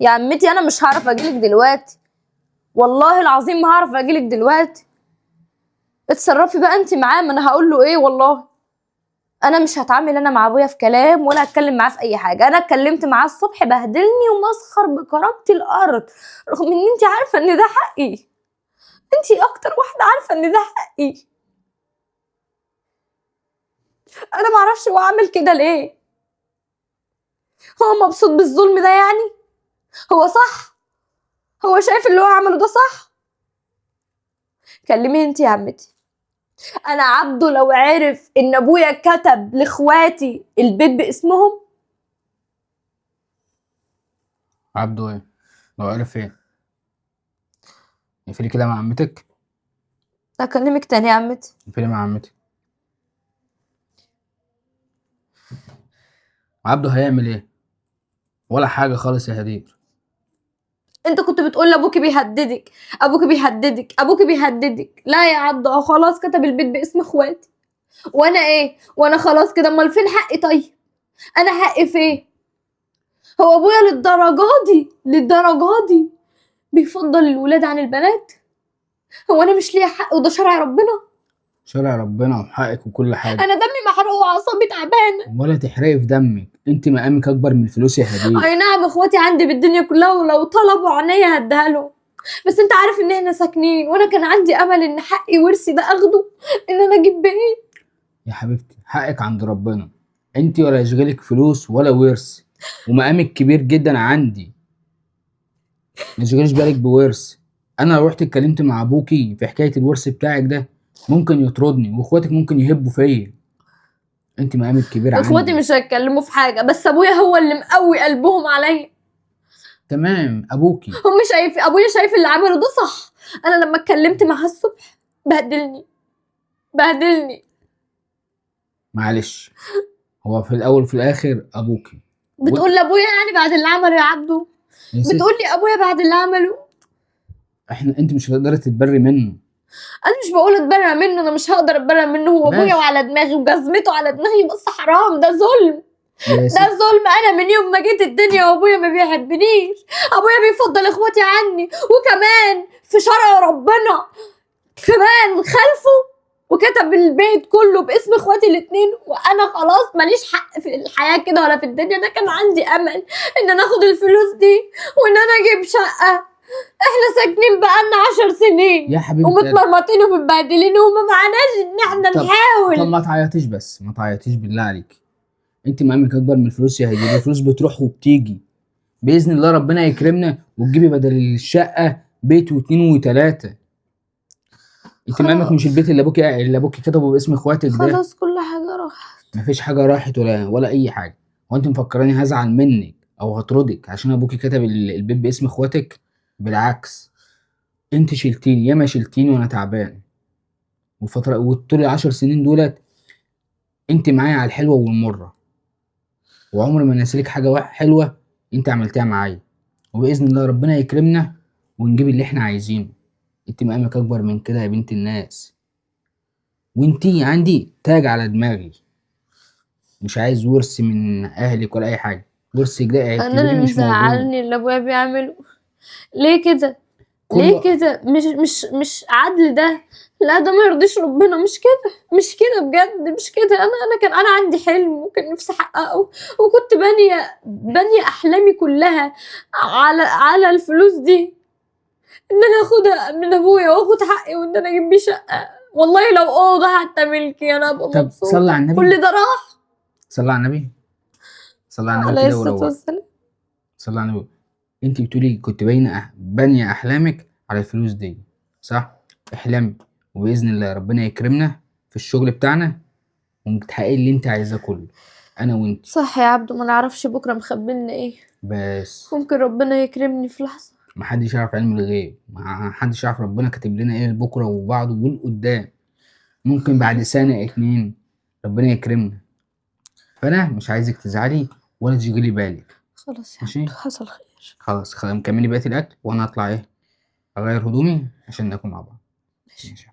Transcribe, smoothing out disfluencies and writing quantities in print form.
يا عمتي انا مش هعرف اجيلك دلوقتي، والله العظيم ما هعرف اجيلك دلوقتي. اتصرفي بقى انت معاه، ما انا هقول له ايه؟ والله انا مش هتعامل انا مع ابويا في كلام ولا هتكلم معاه في اي حاجه. انا اتكلمت معاه الصبح بهدلني ومسخر بكرامتي الارض، رغم ان انت عارفه ان ده حقي. انت اكتر واحده عارفه ان ده حقي. انا معرفش هو عامل كده ليه. هو مبسوط بالظلم ده يعني؟ هو صح؟ هو شايف اللي هو عمله ده صح؟ كلميه انت يا عمتي. انا عبده لو عرف ان ابويا كتب لاخواتي البيت باسمهم. عبده ايه؟ لو عرف ايه؟ اقفلي كده مع عمتك. اكلمك تاني يا عمتي. اقفلي مع عمتك. عبده هيعمل ايه؟ ولا حاجه خالص يا هدير. انت كنت بتقول لابوكي بيهددك، ابوكي بيهددك، ابوكي بيهددك. لا يا عبده، هو خلاص كتب البيت باسم اخواتي. وانا ايه؟ وانا خلاص كده؟ امال فين حقي طيب؟ انا حقي فين؟ هو ابويا للدرجه دي بيفضل الولاد عن البنات؟ هو انا مش ليا حق وده شرع ربنا؟ شرع ربنا وحقك وكل حاجه. انا دمي محروق واعصابي تعبانه. ولا تحرقي في دمك، انت مقامك اكبر من الفلوس يا هدير. اي نعم، اخواتي عندي بالدنيا كلها ولو طلبوا عينيا هديها لهم، بس انت عارف ان احنا ساكنين وانا كان عندي امل ان حقي ورثي ده اخده، ان انا اجيب بيت. يا حبيبتي حقك عند ربنا، انت ولا يشغلك فلوس ولا ورث، ومقامك كبير جدا عندي، ما تشغليش بالك بورث. انا لو رحت اتكلمت مع ابوكي في حكايه الورث بتاعك ده ممكن يطردني، واخواتك ممكن يهبوا فيا. انت مقامك كبير اخواتي عندي. مش هيتكلموا في حاجه، بس ابويا هو اللي مقوي قلبهم عليا. تمام ابوكي. ابويا شايف اللي عمله ده صح. انا لما اتكلمت معاه الصبح بهدلني. معلش، هو في الاول وفي الاخر ابوكي. بتقول لابويا يعني بعد اللي عمله يا عبدو؟ يا ست، بتقول لي ابويا بعد اللي عمله؟ انت مش هتقدري تتبري منه. انا مش بقول اتبرع منه، انا مش هقدر اتبرع منه. هو ابويا بس وعلى دماغي وجزمته على دماغي، بس حرام، ده ظلم. يا ست، ده ظلم. انا من يوم ما جيت الدنيا وابويا ما بيحبنيش. ابويا بيفضل اخواتي عني، وكمان في شرع ربنا كمان خلفه، وكتب البيت كله باسم اخواتي الاتنين. وانا خلاص ماليش حق في الحياة كده ولا في الدنيا. ده كان عندي امل ان انا اخد الفلوس دي وان انا اجيب شقة. احنا ساكنين بقالنا 10 سنين يا حبيبتي ومتمرمطين ومتبهدلين وما معناش ان احنا طب نحاول. ما تعيطيش، بس ما تعيطيش بالله عليك. انت مقامك اكبر من الفلوس يا هدير، الفلوس بتروح وبتيجي. باذن الله ربنا يكرمنا وتجيبي بدل الشقه بيت واتنين وتلاته. انت مقامك مش البيت اللي ابوكي كتبه باسم اخواتك ده. خلاص كل حاجة راحت. مفيش حاجه راحت ولا اي حاجه. هو انت مفكراني هزعل منك او هطردك عشان ابوكي كتب البيت باسم اخواتك؟ بالعكس، انت شلتيني ياما شلتيني وانا تعبان، وطول ال10 سنين دولت انت معايا على الحلوه والمره، وعمري ما ناسيلك حاجه حلوه انت عملتيها معايا. وباذن الله ربنا يكرمنا ونجيب اللي احنا عايزينه. انت مقامك اكبر من كده يا بنت الناس، وانتي عندي تاج على دماغي. مش عايز ورث من اهلك ولا اي حاجه، ورثك ده انا اعتبريه اللي مش موجود. مزعلني اللي ابويا بيعمله. ليه كده؟ ليه كله كده؟ مش عدل ده. لا ده ما يرضيش ربنا. مش كده بجد، مش كده. انا عندي حلم وكان نفسي احققه، وكنت بانيه احلامي كلها على الفلوس دي، ان انا اخدها من ابويا واخد حقي وان انا اجيب بيه شقه. والله لو اوضه حتى ملكي انا ابقى طب صلى على مبسوطه. النبي. كل ده راح. صلى على النبي. صلى على النبي عليه كده الصلاه وروق. والسلام. صلى على النبي. انت بتقولي كنت بانيه احلامك على الفلوس دي، صح؟ احلمي، وباذن الله ربنا يكرمنا في الشغل بتاعنا وتحققي اللي انت عايزاه كله، انا وانت. صح يا عبدو، ما نعرفش بكره مخبلنا ايه. بس ممكن ربنا يكرمني في لحظه. محدش يعرف علم الغيب، محدش يعرف ربنا كاتب لنا ايه لبكره وبعده والقدام. ممكن بعد سنه اتنين ربنا يكرمنا. فانا مش عايزك تزعلي ولا تشغلي بالك. خلاص يا ماشي، عبدو، حصل خير. خلاص نكملي بقيه الاكل وانا هطلع اغير هدومي عشان ناكل مع بعض. ماشي. ماشي.